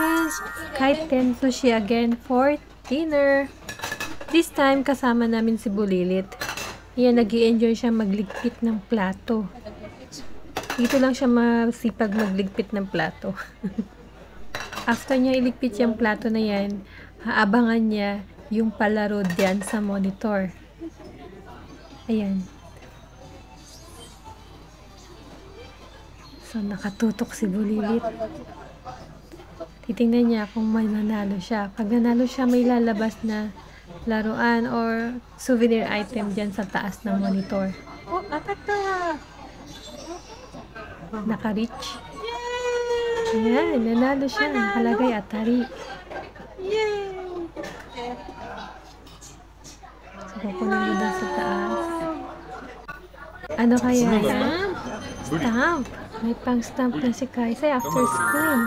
And kahit 10 sushi again for dinner. This time, kasama namin si Bulilit. Yan, nag-i-enjoy siya magligpit ng plato. Dito lang siya masipag magligpit ng plato. After niya iligpit yung plato na yan, haabangan niya yung palaro diyan sa monitor. Ayan. So, nakatutok si Bulilit. Titingnan niya kung may nanalo siya. Pag nanalo siya, may lalabas na laruan or souvenir item dyan sa taas ng monitor. Oh, atak na! Naka-reach. Ayan, nanalo siya. Nakalagay Atari. Yay! So, kukunin mo doon sa taas. Ano kaya yan? Stamp. May pang stamp na si Kaisay after school.